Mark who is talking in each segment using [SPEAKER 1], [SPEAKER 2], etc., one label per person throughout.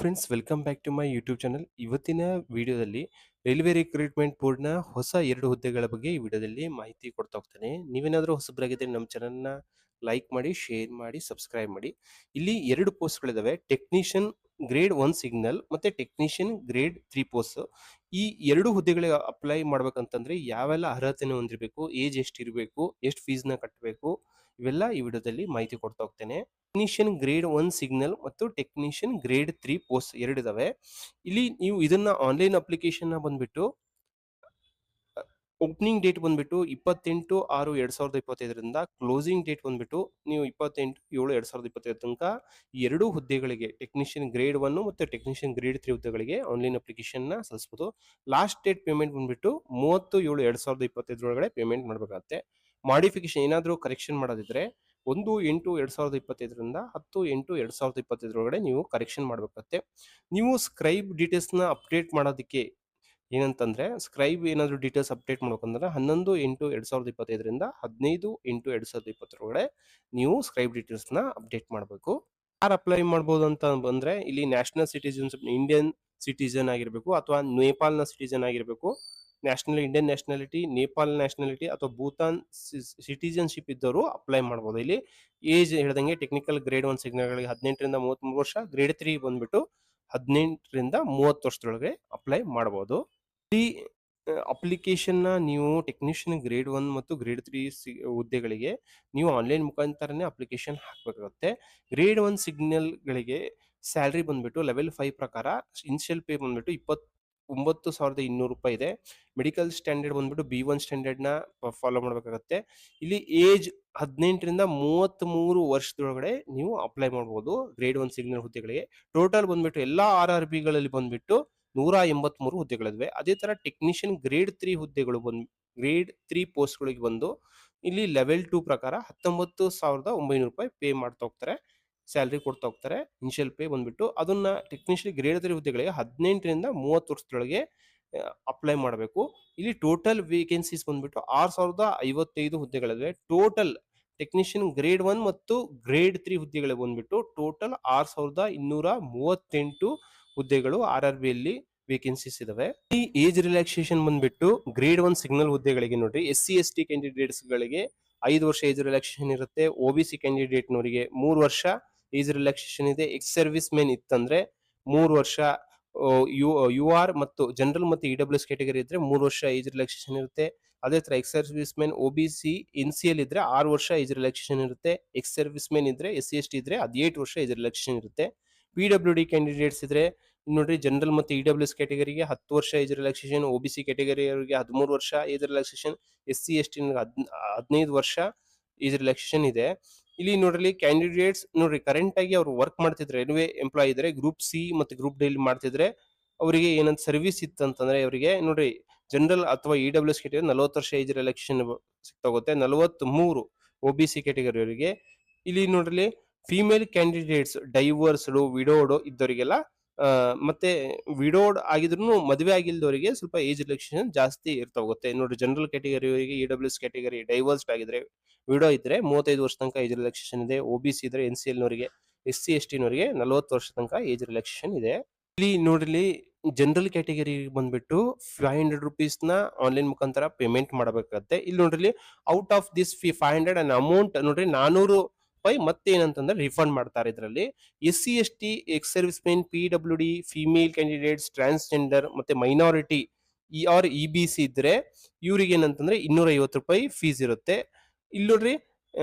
[SPEAKER 1] Friends, welcome back to my YouTube channel. ಇವತ್ತಿನ ವಿಡಿಯೋದಲ್ಲಿ railway recruitment ಬೋರ್ಡ್ನ ಹೊಸ 2 ಹುದ್ದೆಗಳ ಬಗ್ಗೆ ಈ ವಿಡಿಯೋದಲ್ಲಿ ಮಾಹಿತಿ ಕೊಡ್ತಾ ಹೋಗ್ತೇನೆ. ನೀವೇನಾದರೂ ಹೊಸಬರಾಗಿದ್ದರೆ ನಮ್ಮ ಚಾನಲ್ನ ಲೈಕ್ ಮಾಡಿ, ಶೇರ್ ಮಾಡಿ, ಸಬ್ಸ್ಕ್ರೈಬ್ ಮಾಡಿ. ಇಲ್ಲಿ 2 ಪೋಸ್ಟ್ಗಳಿದಾವೆ: ಟೆಕ್ನಿಷಿಯನ್ ಗ್ರೇಡ್ 1 ಸಿಗ್ನಲ್ ಮತ್ತೆ ಟೆಕ್ನಿಷಿಯನ್ ಗ್ರೇಡ್ 3 ಪೋಸ್ಟ್. ಈ 2 ಹುದ್ದೆಗಳಿಗೆ ಅಪ್ಲೈ ಮಾಡ್ಬೇಕಂತಂದ್ರೆ ಯಾವೆಲ್ಲ ಅರ್ಹತೆಯನ್ನು ಹೊಂದಿರಬೇಕು, ಏಜ್ ಎಷ್ಟಿರಬೇಕು, ಎಷ್ಟು ಫೀಸ್ನ ಕಟ್ಟಬೇಕು, ಇವೆಲ್ಲ ಈ ವಿಡಿಯೋದಲ್ಲಿ ಮಾಹಿತಿ ಕೊಡ್ತಾ ಹೋಗ್ತೇನೆ. ಟೆಕ್ನಿಷಿಯನ್ ಗ್ರೇಡ್ 1 ಸಿಗ್ನಲ್ ಮತ್ತು ಟೆಕ್ನಿಷಿಯನ್ ಗ್ರೇಡ್ 3 ಪೋಸ್ಟ್ 2 ಇದಾವೆ. ಇಲ್ಲಿ ನೀವು ಇದನ್ನ ಆನ್ಲೈನ್ ಅಪ್ಲಿಕೇಶನ್ ಬಂದ್ಬಿಟ್ಟು ಓಪನಿಂಗ್ ಡೇಟ್ ಬಂದ್ಬಿಟ್ಟು 28/6/2025 ಕ್ಲೋಸಿಂಗ್ ಡೇಟ್ ಬಂದ್ಬಿಟ್ಟು ನೀವು 28/7/2025 ತನಕ ಈ 2 ಹುದ್ದೆಗಳಿಗೆ ಟೆಕ್ನಿಷಿಯನ್ ಗ್ರೇಡ್ 1 ಮತ್ತು ಟೆಕ್ನಿಷಿಯನ್ ಗ್ರೇಡ್ 3 ಹುದ್ದೆಗಳಿಗೆ ಆನ್ಲೈನ್ ಅಪ್ಲಿಕೇಶನ್ ನ ಸಲ್ಲಿಸಬಹುದು. ಲಾಸ್ಟ್ ಡೇಟ್ ಪೇಮೆಂಟ್ ಬಂದ್ಬಿಟ್ಟು 30/7/2025 ಒಳಗಡೆ ಪೇಮೆಂಟ್ ಮಾಡಬೇಕಾಗುತ್ತೆ. ಮಾಡಿಫಿಕೇಶನ್ ಏನಾದರೂ ಕರೆಕ್ಷನ್ ಮಾಡೋದಿದ್ರೆ 1/8/2025 10/8/2025 ಒಳಗಡೆ ನೀವು ಕರೆಕ್ಷನ್ ಮಾಡಬೇಕಾಗುತ್ತೆ. ನೀವು ಸ್ಕ್ರೈಬ್ ಡೀಟೇಲ್ಸ್ ನ ಅಪ್ಡೇಟ್ ಮಾಡೋದಕ್ಕೆ ಏನಂತಂದ್ರೆ, ಸ್ಕ್ರೈಬ್ ಏನಾದರೂ ಡೀಟೇಲ್ಸ್ ಅಪ್ಡೇಟ್ ಮಾಡ್ಬೇಕಂದ್ರೆ 11/8/2025 15/8/2020 ಒಳಗಡೆ ನೀವು ಸ್ಕ್ರೈಬ್ ಡೀಟೇಲ್ಸ್ ನ ಅಪ್ಡೇಟ್ ಮಾಡಬೇಕು. ಯಾರು ಅಪ್ಲೈ ಮಾಡ್ಬೋದು ಅಂತ ಬಂದ್ರೆ, ಇಲ್ಲಿ ನ್ಯಾಷನಲ್ ಸಿಟಿಜನ್ಸ್, ಇಂಡಿಯನ್ ಸಿಟಿಜನ್ ಆಗಿರಬೇಕು ಅಥವಾ ನೇಪಾಲ್ನ ಸಿಟಿಜನ್ ಆಗಿರಬೇಕು, ಇಂಡಿಯನ್ ನ್ಯಾಷನಾಲಿಟಿ, ನೇಪಾಲ್ ನ್ಯಾಷನಾಲಿಟಿ ಅಥವಾ ಭೂತಾನ್ ಸಿಟಿಜನ್ಶಿಪ್ ಇದ್ದವರು ಅಪ್ಲೈ ಮಾಡ್ಬೋದು. ಇಲ್ಲಿ ಏಜ್ ಹೇಳ್ದಂಗೆ ಟೆಕ್ನಿಕಲ್ ಗ್ರೇಡ್ 1 ಸಿಗ್ನಲ್ಗಳಿಗೆ 18ರಿಂದ 33 ವರ್ಷ, ಗ್ರೇಡ್ 3 ಬಂದ್ಬಿಟ್ಟು 18ರಿಂದ 30 ವರ್ಷದೊಳಗೆ ಅಪ್ಲೈ ಮಾಡಬಹುದು. ಈ ಅಪ್ಲಿಕೇಶನ್ನ ನೀವು ಟೆಕ್ನಿಷಿಯನ್ ಗ್ರೇಡ್ 1 ಮತ್ತು ಗ್ರೇಡ್ 3 ಹುದ್ದೆಗಳಿಗೆ ನೀವು ಆನ್ಲೈನ್ ಮುಖಾಂತರನೇ ಅಪ್ಲಿಕೇಶನ್ ಹಾಕಬೇಕಾಗುತ್ತೆ. ಗ್ರೇಡ್ 1 ಸಿಗ್ನಲ್ಗಳಿಗೆ ಸ್ಯಾಲ್ರಿ ಬಂದ್ಬಿಟ್ಟು ಲೆವೆಲ್ 5 ಪ್ರಕಾರ ಇನಿಷಿಯಲ್ ಪೇ ಬಂದ್ಬಿಟ್ಟು 29,200 ರೂಪಾಯಿ ಇದೆ. ಮೆಡಿಕಲ್ ಸ್ಟ್ಯಾಂಡರ್ಡ್ ಬಂದ್ಬಿಟ್ಟು B1 ಸ್ಟ್ಯಾಂಡರ್ಡ್ನ ಫಾಲೋ ಮಾಡಬೇಕಾಗುತ್ತೆ. ಇಲ್ಲಿ ಏಜ್ 18ರಿಂದ 33 ವರ್ಷದೊಳಗಡೆ ನೀವು ಅಪ್ಲೈ ಮಾಡ್ಬೋದು ಗ್ರೇಡ್ 1 ಸಿಗ್ನಲ್ ಹುದ್ದೆಗಳಿಗೆ. ಟೋಟಲ್ ಬಂದ್ಬಿಟ್ಟು ಎಲ್ಲಾ RRBಗಳಲ್ಲಿ ಬಂದ್ಬಿಟ್ಟು 183 ಹುದ್ದೆಗಳಿವೆ. ಅದೇ ತರ ಟೆಕ್ನಿಷಿಯನ್ ಗ್ರೇಡ್ 3 ಹುದ್ದೆಗಳು ಗ್ರೇಡ್ 3 ಪೋಸ್ಟ್ಗಳಿಗೆ ಬಂದು ಇಲ್ಲಿ ಲೆವೆಲ್ 2 ಪ್ರಕಾರ 19,900 ರೂಪಾಯಿ ಪೇ ಮಾಡ್ತಾ ಹೋಗ್ತಾರೆ, ಸ್ಯಾಲ್ರಿ ಕೊಡ್ತಾ ಹೋಗ್ತಾರೆ. ಇನಿಷಿಯಲ್ ಪೇ ಬಂದ್ಬಿಟ್ಟು ಅದನ್ನ ಟೆಕ್ನಿಷಿಯನ್ ಗ್ರೇಡ್ 3 ಹುದ್ದೆಗಳಿಗೆ 18ರಿಂದ 30 ವರ್ಷದೊಳಗೆ ಅಪ್ಲೈ ಮಾಡಬೇಕು. ಇಲ್ಲಿ ಟೋಟಲ್ ವೇಕೆನ್ಸೀಸ್ ಬಂದ್ಬಿಟ್ಟು 6,055 ಹುದ್ದೆಗಳಿವೆ. ಟೋಟಲ್ ಟೆಕ್ನಿಷಿಯನ್ ಗ್ರೇಡ್ 1 ಮತ್ತು ಗ್ರೇಡ್ 3 ಹುದ್ದೆಗಳಿಗೆ ಬಂದ್ಬಿಟ್ಟು ಟೋಟಲ್ 6,238 ಹುದ್ದೆಗಳು RRBಯಲ್ಲಿ ವೇಕೆನ್ಸೀಸ್ ಇದಾವೆ. ಈ ಏಜ್ ರಿಲ್ಯಾಕ್ಸೇಷನ್ ಬಂದ್ಬಿಟ್ಟು ಗ್ರೇಡ್ 1 ಸಿಗ್ನಲ್ ಹುದ್ದೆಗಳಿಗೆ ನೋಡ್ರಿ, SC/ST ಕ್ಯಾಂಡಿಡೇಟ್ಸ್ ಗಳಿಗೆ 5 ವರ್ಷ ಏಜ್ ರಿಲ್ಯಾಕ್ಸೇಷನ್ ಇರುತ್ತೆ. OBC ಕ್ಯಾಂಡಿಡೇಟ್ ನವರಿಗೆ 3 ವರ್ಷ ಏಜ್ ರಿಲ್ಯಾಕ್ಸೇಷನ್ ಇದೆ. ಎಕ್ಸ್ ಸರ್ವಿಸ್ ಮೆನ್ ಇತ್ತಂದ್ರೆ 3 ವರ್ಷ, UR ಮತ್ತು ಜನರಲ್ ಮತ್ತು EWS ಕ್ಯಾಟಗರಿ ಇದ್ರೆ 3 ವರ್ಷ ಏಜ್ ರಿಲ್ಯಾಕ್ಸೇಷನ್ ಇರುತ್ತೆ. ಅದೇ ತರ ex service men OBC NCL ಇದ್ರೆ 6 ವರ್ಷ ಏಜ್ ರಿಲ್ಯಾಕ್ಸೇಷನ್ ಇರುತ್ತೆ. ಎಕ್ಸ್ ಸರ್ವಿಸ್ ಮೆನ್ ಇದ್ರೆ SC/ST ಇದ್ರೆ 18 ವರ್ಷ ಏಜ್ ರಿಲ್ಯಾಕ್ಸೇಷನ್ ಇರುತ್ತೆ. PWD ಕ್ಯಾಂಡಿಡೇಟ್ಸ್ ಇದ್ರೆ ನೋಡ್ರಿ, ಜನರಲ್ ಮತ್ತು EWS ಕ್ಯಾಟಗರಿಗೆ 10 ವರ್ಷ ಏಜ್ ರಿಲ್ಯಾಕ್ಸೇಷನ್, OBC ಕ್ಯಾಟಗರಿ ಅವರಿಗೆ 13 ವರ್ಷ ಏಜ್ ರಿಲ್ಯಾಕ್ಸೇಷನ್, SC/ST 15 ವರ್ಷ ಏಜ್ ರಿಲ್ಯಾಕ್ಸೇಷನ್ ಇದೆ. ಇಲ್ಲಿ ನೋಡ್ರಿ ಕ್ಯಾಂಡಿಡೇಟ್ಸ್ ನೋಡ್ರಿ, ಕರೆಂಟ್ ಆಗಿ ಅವ್ರು ವರ್ಕ್ ಮಾಡ್ತಿದ್ರೆ, ರೈಲ್ವೆ ಎಂಪ್ಲಾಯ್ ಇದ್ರೆ, ಗ್ರೂಪ್ C ಮತ್ತು ಗ್ರೂಪ್ ಡಿ ಮಾಡ್ತಿದ್ರೆ ಅವರಿಗೆ ಏನಂತ ಸರ್ವಿಸ್ ಇತ್ತಂತಂದ್ರೆ ಅವರಿಗೆ ನೋಡ್ರಿ, ಜನರಲ್ ಅಥವಾ EWS ಕ್ಯಾಟಗರಿ 40 ವರ್ಷ ಏಜ್ ರಿಲ್ಯಾಕ್ಸೇಷನ್ ಸಿಗ್ತಾಗುತ್ತೆ. 43 OBC ಕ್ಯಾಟಗರಿ ಅವರಿಗೆ. ಇಲ್ಲಿ ನೋಡ್ರಿ, ಫಿಮೇಲ್ ಕ್ಯಾಂಡಿಡೇಟ್ಸ್, ಡೈವರ್ಸ್ಡು, ವಿಡೋಡ್ ಇದ್ದವರಿಗೆಲ್ಲ ಮತ್ತೆ ವಿಡೋಡ್ ಆಗಿದ್ರು ಮದುವೆ ಆಗಿಲ್ದವರಿಗೆ ಸ್ವಲ್ಪ ಏಜ್ ರಿಲ್ಯಾಕ್ಸೇಷನ್ ಜಾಸ್ತಿ ಇರ್ತಾ ಹೋಗುತ್ತೆ. ನೋಡ್ರಿ, ಜನರಲ್ ಕ್ಯಾಟಗರಿ ಅವರಿಗೆ, EWS ಕ್ಯಾಟಗರಿ ಡೈವರ್ಸ್ಡ್ ಆಗಿದ್ರೆ, ವಿಡೋ ಇದ್ರೆ 35 ವರ್ಷ ತನಕ ಏಜ್ ರಿಲ್ಯಾಕ್ಸೇಷನ್ ಇದೆ. OBC ಇದ್ರೆ, NCL ನವರಿಗೆ, SC/ST ನವರಿಗೆ 40 ವರ್ಷ ತನಕ ಏಜ್ ರಿಲ್ಯಾಕ್ಸೇಷನ್ ಇದೆ. ಇಲ್ಲಿ ನೋಡ್ರಿ, ಜನರಲ್ ಕ್ಯಾಟಗರಿ ಬಂದ್ಬಿಟ್ಟು 500 ರುಪೀಸ್ ನ ಆನ್ಲೈನ್ ಮುಖಾಂತರ ಪೇಮೆಂಟ್ ಮಾಡಬೇಕಾಗುತ್ತೆ. ಇಲ್ಲಿ ನೋಡ್ರಿ, out of this 500 and amount ನೋಡ್ರಿ 400 ರೂಪಾಯಿ ಮತ್ತೆ ಏನಂತಂದ್ರೆ ರಿಫಂಡ್ ಮಾಡ್ತಾರೆ. ಇದರಲ್ಲಿ SC/ST, ex service men, PWD, female candidates, transgender ಮತ್ತೆ ಮೈನಾರಿಟಿ EBC ಇದ್ರೆ ಇವ್ರಿಗೆ ಏನಂತಂದ್ರೆ 250 ರೂಪಾಯಿ ಫೀಸ್ ಇರುತ್ತೆ. ಇಲ್ಲಿ ನೋಡ್ರಿ,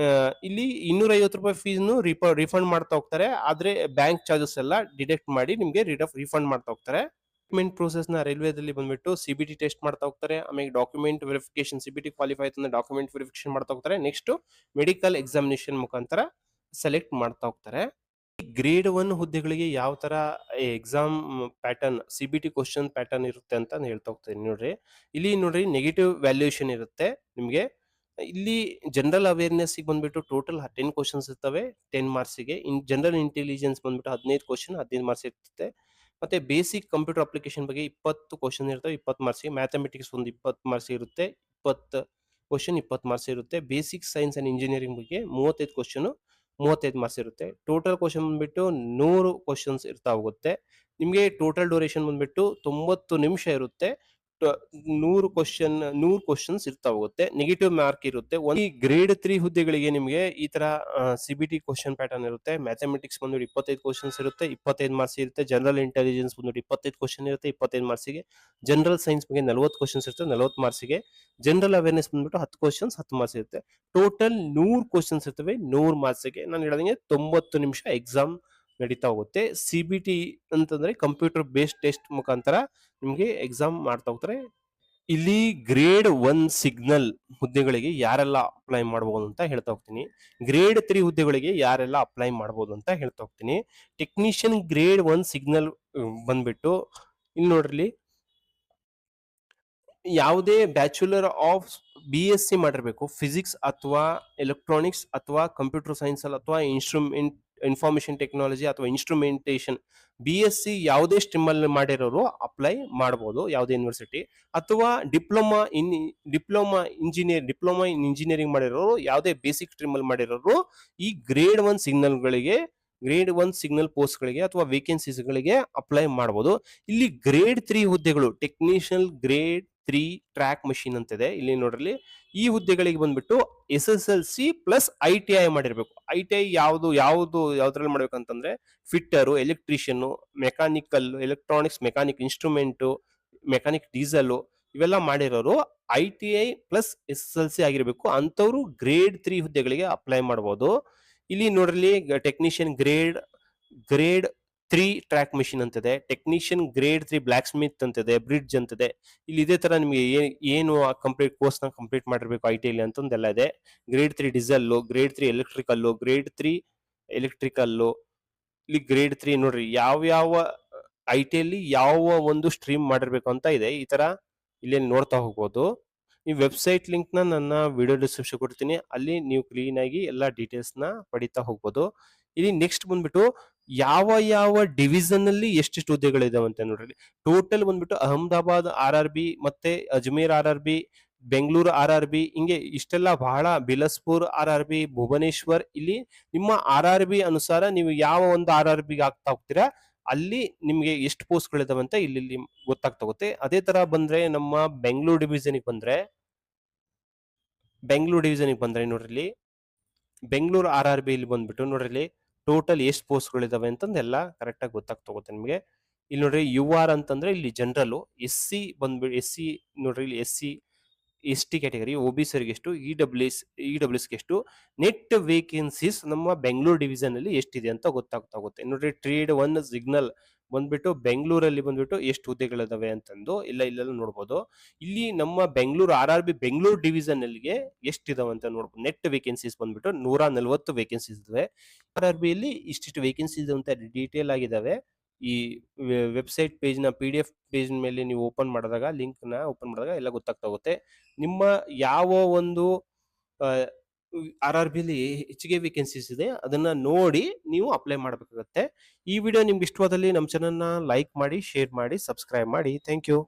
[SPEAKER 1] ಇಲ್ಲಿ 250 ರೂಪಾಯಿ ಫೀಸ್ನು ರಿಫಂಡ್ ಮಾಡ್ತಾ ಹೋಗ್ತಾರೆ. ಆದ್ರೆ ಬ್ಯಾಂಕ್ ಚಾರ್ಜಸ್ ಎಲ್ಲ ಡಿಡಕ್ಟ್ ಮಾಡಿ ನಿಮ್ಗೆ ರಿಫಂಡ್ ಮಾಡ್ತಾ ಹೋಗ್ತಾರೆ. ಡಾಕ್ಯುಮೆಂಟ್ ಪ್ರೋಸೆಸ್ ನ ರೈಲ್ವೆದಲ್ಲಿ ಬಂದ್ಬಿಟ್ಟು CBT ಟೆಸ್ಟ್ ಮಾಡ್ತಾ ಹೋಗ್ತಾರೆ. ಆಮೇಲೆ ಡಾಕ್ಯುಮೆಂಟ್ ವೆರಿಫಿಕೇಶನ್, CBT ಕ್ವಾಲಿಫೈ ಆಯ್ತು ಅಂದ್ರೆ ಡಾಕ್ಯುಮೆಂಟ್ ವೆರಿಫಿಕೇಶನ್ ಮಾಡ್ತಾ ಹೋಗ್ತಾರೆ. ನೆಕ್ಸ್ಟ್ ಮೆಡಿಕಲ್ ಎಕ್ಸಾಮಿನೇಷನ್ ಮುಖಾಂತರ ಸೆಲೆಕ್ಟ್ ಮಾಡ್ತಾ ಹೋಗ್ತಾರೆ. ಗ್ರೇಡ್ 1 ಹುದ್ದೆಗಳಿಗೆ ಯಾವ ತರ exam pattern, CBT question pattern ಇರುತ್ತೆ ಅಂತ ನಾನು ಹೇಳ್ತಾ ಹೋಗ್ತೀನಿ. ನೋಡ್ರಿ, ಇಲ್ಲಿ ನೋಡ್ರಿ, ನೆಗೆಟಿವ್ ವ್ಯಾಲ್ಯೂಯೇಷನ್ ಇರುತ್ತೆ ನಿಮ್ಗೆ. ಇಲ್ಲಿ ಜನರಲ್ ಅವೇರ್ನೆಸ್ ಬಂದ್ಬಿಟ್ಟು ಟೋಟಲ್ 10 ಕ್ವಶನ್ಸ್ ಇರ್ತವೆ 10 ಮಾರ್ಕ್ಸಿಗೆ. ಜನರಲ್ ಇಂಟೆಲಿಜೆನ್ಸ್ ಬಂದ್ಬಿಟ್ಟು 15 ಕ್ವಶನ್ 15 ಮಾರ್ಕ್ಸ್ ಇರುತ್ತೆ. ಮತ್ತೆ ಬೇಸಿಕ್ ಕಂಪ್ಯೂಟರ್ ಅಪ್ಲಿಕೇಶನ್ ಬಗ್ಗೆ 20 ಕ್ವಶನ್ ಇರ್ತವೆ 20 ಮಾರ್ಕ್ಸ್. ಮ್ಯಾಥಮೆಟಿಕ್ಸ್ ಒಂದು 20 ಮಾರ್ಕ್ಸ್ ಇರುತ್ತೆ, 20 ಕ್ವಶನ್ 20 ಮಾರ್ಕ್ಸ್ ಇರುತ್ತೆ. ಬೇಸಿಕ್ ಸೈನ್ಸ್ ಅಂಡ್ ಇಂಜಿನಿಯರಿಂಗ್ ಬಗ್ಗೆ 35 ಕ್ವಶನ್ 35 ಮಾರ್ಕ್ಸ್ ಇರುತ್ತೆ. ಟೋಟಲ್ ಕ್ವಶನ್ ಬಂದ್ಬಿಟ್ಟು 100 ಕ್ವಶನ್ಸ್ ಇರ್ತಾ ಹೋಗುತ್ತೆ. ನಿಮಗೆ ಟೋಟಲ್ ಡ್ಯೂರೇಷನ್ ಬಂದ್ಬಿಟ್ಟು 90 ನಿಮಿಷ ಇರುತ್ತೆ. 100 ಕ್ವಶನ್ಸ್ ಇರ್ತಾ ಹೋಗುತ್ತೆ. ನೆಗೆಟಿವ್ ಮಾರ್ಕ್ ಇರುತ್ತೆ. ಈ ಗ್ರೇಡ್ 3 ಹುದ್ದೆಗಳಿಗೆ ನಿಮಗೆ ಈ ತರ CBT ಕ್ವಶನ್ ಪ್ಯಾಟರ್ನ್ ಇರುತ್ತೆ. ಮ್ಯಾಥಮೆಟಿಕ್ಸ್ ಬಂದ್ಬಿಟ್ಟು 25 ಕ್ವಶನ್ಸ್ ಇರುತ್ತೆ, 25 ಮಾರ್ಕ್ಸ್ ಇರುತ್ತೆ. ಜನರಲ್ ಇಂಟೆಲಿಜೆನ್ಸ್ ಬಂದ್ಬಿಟ್ಟು 25 ಕ್ವಶನ್ ಇರುತ್ತೆ, 25 ಮಾರ್ಕ್ಸ್ಗೆ. ಜನರಲ್ ಸೈನ್ಸ್ ಬಗ್ಗೆ 40 ಕ್ವಶನ್ಸ್ ಇರುತ್ತೆ, 40 ಮಾರ್ಕ್ಸ್ಗೆ. ಜನರಲ್ ಅವೇರ್ನೆಸ್ ಬಂದ್ಬಿಟ್ಟು 10 ಕ್ವಶನ್ಸ್, 10 ಮಾರ್ಕ್ಸ್ ಇರುತ್ತೆ. ಟೋಟಲ್ 100 ಕ್ವಶನ್ಸ್ ಇರ್ತವೆ, 100 ಮಾರ್ಕ್ಸ್ಗೆ. ನಾನು ಹೇಳಿದಂಗೆ 90 ನಿಮಿಷ ಎಕ್ಸಾಮ್ ನಡೀತಾ ಹೋಗುತ್ತೆ. CBT ಅಂತಂದ್ರೆ ಕಂಪ್ಯೂಟರ್ ಬೇಸ್ಡ್ ಟೆಸ್ಟ್ ಮುಖಾಂತರ ನಿಮಗೆ ಎಕ್ಸಾಮ್ ಮಾಡ್ತಾ ಹೋಗ್ತಾರೆ. ಇಲ್ಲಿ ಗ್ರೇಡ್ 1 ಸಿಗ್ನಲ್ ಹುದ್ದೆಗಳಿಗೆ ಯಾರೆಲ್ಲ ಅಪ್ಲೈ ಮಾಡಬಹುದು ಅಂತ ಹೇಳ್ತಾ ಹೋಗ್ತೀನಿ. ಗ್ರೇಡ್ 3 ಹುದ್ದೆಗಳಿಗೆ ಯಾರೆಲ್ಲ ಅಪ್ಲೈ ಮಾಡಬಹುದು ಅಂತ ಹೇಳ್ತಾ ಹೋಗ್ತೀನಿ. ಟೆಕ್ನಿಷಿಯನ್ ಗ್ರೇಡ್ 1 ಸಿಗ್ನಲ್ ಬಂದ್ಬಿಟ್ಟು ಇಲ್ಲಿ ನೋಡ್ರಿ, ಯಾವುದೇ ಬ್ಯಾಚುಲರ್ ಆಫ್ BSc ಮಾಡಿರ್ಬೇಕು. ಫಿಸಿಕ್ಸ್ ಅಥವಾ ಎಲೆಕ್ಟ್ರಾನಿಕ್ಸ್ ಅಥವಾ ಕಂಪ್ಯೂಟರ್ ಸೈನ್ಸ್ ಅಥವಾ ಇನ್ಫಾರ್ಮೇಶನ್ ಟೆಕ್ನಾಲಜಿ ಅಥವಾ ಇನ್ಸ್ಟ್ರುಮೆಂಟೇಶನ್ BSc ಯಾವುದೇ ಸ್ಟ್ರೀಮ್ ಅಲ್ಲಿ ಮಾಡಿರೋರು ಅಪ್ಲೈ ಮಾಡಬಹುದು, ಯಾವುದೇ ಯೂನಿವರ್ಸಿಟಿ. ಅಥವಾ ಡಿಪ್ಲೊಮಾ ಇನ್ ಇಂಜಿನಿಯರಿಂಗ್ ಮಾಡಿರೋರು, ಯಾವುದೇ ಬೇಸಿಕ್ ಸ್ಟ್ರೀಮ್ ಅಲ್ಲಿ ಮಾಡಿರೋರು ಈ ಗ್ರೇಡ್ 1 ಸಿಗ್ನಲ್ ಪೋಸ್ಟ್ ಗಳಿಗೆ ಅಥವಾ ವೇಕೆನ್ಸೀಸ್ ಗಳಿಗೆ ಅಪ್ಲೈ ಮಾಡಬಹುದು. ಇಲ್ಲಿ ಗ್ರೇಡ್ 3 ಹುದ್ದೆಗಳು ಟೆಕ್ನಿಷಿಯನ್ ಗ್ರೇಡ್ 3 ಟ್ರ್ಯಾಕ್ ಮಷಿನ್ ಅಂತಿದೆ. ಇಲ್ಲಿ ನೋಡ್ರಿ, ಈ ಹುದ್ದೆಗಳಿಗೆ ಬಂದ್ಬಿಟ್ಟು SSLC ಪ್ಲಸ್ ITI ಮಾಡಿರ್ಬೇಕು. ITI ಯಾವ್ದ್ರಲ್ಲಿ ಮಾಡ್ಬೇಕಂತಂದ್ರೆ fitter, electrician, mechanical, electronics, mechanic instrument, mechanic diesel ಇವೆಲ್ಲ ಮಾಡಿರೋರು ITI ಪ್ಲಸ್ SSLC ಆಗಿರ್ಬೇಕು. ಅಂತವ್ರು ಗ್ರೇಡ್ 3 ಹುದ್ದೆಗಳಿಗೆ ಅಪ್ಲೈ ಮಾಡಬಹುದು. ಇಲ್ಲಿ ನೋಡ್ರಿ, ಟೆಕ್ನಿಷಿಯನ್ ಗ್ರೇಡ್ 3 ಟ್ರ್ಯಾಕ್ ಮಿಷಿನ್ ಅಂತಿದೆ, ಟೆಕ್ನಿಷಿಯನ್ ಗ್ರೇಡ್ 3 ಬ್ಲಾಕ್ ಸ್ಮಿತ್ ಅಂತಿದೆ, ಬ್ರಿಡ್ಜ್ ಅಂತಿದೆ. ಇಲ್ಲಿ ಇದೇ ತರ ನಿಮಗೆ ಏನು ಕಂಪ್ಲೀಟ್ ಕೋರ್ಸ್ ನ ಕಂಪ್ಲೀಟ್ ಮಾಡಿರ್ಬೇಕು ITI ಅಂತಂದೆಲ್ಲ ಇದೆ. Grade 3 diesel, grade 3 electrical, grade 3 electrical. ಇಲ್ಲಿ ಗ್ರೇಡ್ 3 ನೋಡ್ರಿ, ಯಾವ ITI ಅಲ್ಲಿ ಯಾವ ಒಂದು ಸ್ಟ್ರೀಮ್ ಮಾಡಿರ್ಬೇಕು ಅಂತ ಇದೆ. ಈ ತರ ಇಲ್ಲಿ ನೋಡ್ತಾ ಹೋಗ್ಬೋದು. ಈ ವೆಬ್ಸೈಟ್ ಲಿಂಕ್ ನನ್ನ ವಿಡಿಯೋ ಡಿಸ್ಕ್ರಿಪ್ಷನ್ ಕೊಡ್ತೀನಿ, ಅಲ್ಲಿ ನೀವು ಕ್ಲೀನ್ ಆಗಿ ಎಲ್ಲಾ ಡೀಟೇಲ್ಸ್ ನ ಪಡಿತಾ ಹೋಗ್ಬೋದು. ಇಲ್ಲಿ ನೆಕ್ಸ್ಟ್ ಬಂದ್ಬಿಟ್ಟು ಯಾವ ಡಿವಿಷನ್ ಅಲ್ಲಿ ಎಷ್ಟೆಷ್ಟು ಹುದ್ದೆಗಳಿದಾವೆ ಅಂತ ನೋಡ್ರಿ. ಟೋಟಲ್ ಬಂದ್ಬಿಟ್ಟು ಅಹಮದಾಬಾದ್ RRB ಮತ್ತೆ ಅಜ್ಮೇರ್ RRB, ಬೆಂಗಳೂರು RRB, ಹಿಂಗೆ ಇಷ್ಟೆಲ್ಲ ಬಹಳ, ಬಿಲಸ್ಪುರ್ RRB, ಭುವನೇಶ್ವರ್. ಇಲ್ಲಿ ನಿಮ್ಮ RRB ಅನುಸಾರ ನೀವು ಯಾವ ಒಂದು RRB ಆಗ್ತಾ ಹೋಗ್ತೀರಾ ಅಲ್ಲಿ ನಿಮ್ಗೆ ಎಷ್ಟು ಪೋಸ್ಟ್ ಗಳಿದಾವೆ ಅಂತ ಇಲ್ಲಿ ಗೊತ್ತಾಗ್ತಾ ಹೋಗುತ್ತೆ. ಅದೇ ತರ ಬಂದ್ರೆ ನಮ್ಮ ಬೆಂಗಳೂರು ಡಿವಿಷನ್ ಬಂದ್ರೆ ನೋಡ್ರಿ, ಬೆಂಗಳೂರು RRB ಇಲ್ಲಿ ಬಂದ್ಬಿಟ್ಟು ನೋಡ್ರಿ ಟೋಟಲ್ ಎಷ್ಟು ಪೋಸ್ಟ್ ಗಳಿದಾವೆ ಅಂತಂದೆಲ್ಲ ಕರೆಕ್ಟ್ ಆಗಿ ಗೊತ್ತಾಗ್ತಾ ಹೋಗುತ್ತೆ ನಿಮಗೆ. ಇಲ್ಲಿ ನೋಡ್ರಿ UR ಅಂತಂದ್ರೆ ಇಲ್ಲಿ ಜನರಲ್, SC ಬಂದ್ಬಿಟ್ಟು SC ನೋಡ್ರಿ, ಇಲ್ಲಿ SC ST ಕ್ಯಾಟಗರಿ, OBC ಅವರಿಗೆ ಎಷ್ಟು, EWS ಎಷ್ಟು, ನೆಟ್ ವೇಕೆನ್ಸೀಸ್ ನಮ್ಮ ಬೆಂಗಳೂರು ಡಿವಿಷನ್ ಅಲ್ಲಿ ಎಷ್ಟಿದೆ ಅಂತ ಗೊತ್ತಾಗ್ತಾ ಹೋಗುತ್ತೆ. ನೋಡ್ರಿ, ಟ್ರೇಡ್ 1 ಸಿಗ್ನಲ್ ಬಂದ್ಬಿಟ್ಟು ಬೆಂಗಳೂರಲ್ಲಿ ಬಂದ್ಬಿಟ್ಟು ಎಷ್ಟು ಹುದ್ದೆಗಳಿದಾವೆ ಅಂತಂದು ಇಲ್ಲೆಲ್ಲ ನೋಡ್ಬೋದು. ಇಲ್ಲಿ ನಮ್ಮ ಬೆಂಗಳೂರು RRB ಬೆಂಗಳೂರು ಡಿವಿಷನ್ ಅಲ್ಲಿಗೆ ಎಷ್ಟಿದಾವೆ ಅಂತ ನೋಡ್ಬೋದು. ನೆಟ್ ವೇಕೆನ್ಸೀಸ್ ಬಂದ್ಬಿಟ್ಟು 140 ವೇಕೆನ್ಸೀಸ್ ಇದಾವೆ. RRB ಅಲ್ಲಿ ಇಷ್ಟಿಷ್ಟು ವೇಕೆನ್ಸೀಸ್ ಅಂತ ಡೀಟೇಲ್ ಆಗಿದಾವೆ. ಈ ವೆಬ್ಸೈಟ್ ಪೇಜ್ ನ PDF ಪೇಜ್ ಮೇಲೆ ನೀವು ಓಪನ್ ಮಾಡಿದಾಗ, ಲಿಂಕ್ ನ ಓಪನ್ ಮಾಡಿದಾಗ ಎಲ್ಲ ಗೊತ್ತಾಗ್ತಾ ಹೋಗುತ್ತೆ. ನಿಮ್ಮ ಯಾವ ಒಂದು RRB ಅಲ್ಲಿ ಹೆಚ್ಚಿಗೆ ವೇಕೆನ್ಸೀಸ್ ಇದೆ ಅದನ್ನ ನೋಡಿ ನೀವು ಅಪ್ಲೈ ಮಾಡಬೇಕಾಗುತ್ತೆ. ಈ ವಿಡಿಯೋ ನಿಮ್ಗೆ ಇಷ್ಟವಾದಲ್ಲಿ ನಮ್ಮ ಚಾನೆಲ್ ನ ಲೈಕ್ ಮಾಡಿ, ಶೇರ್ ಮಾಡಿ, ಸಬ್ಸ್ಕ್ರೈಬ್ ಮಾಡಿ. Thank you.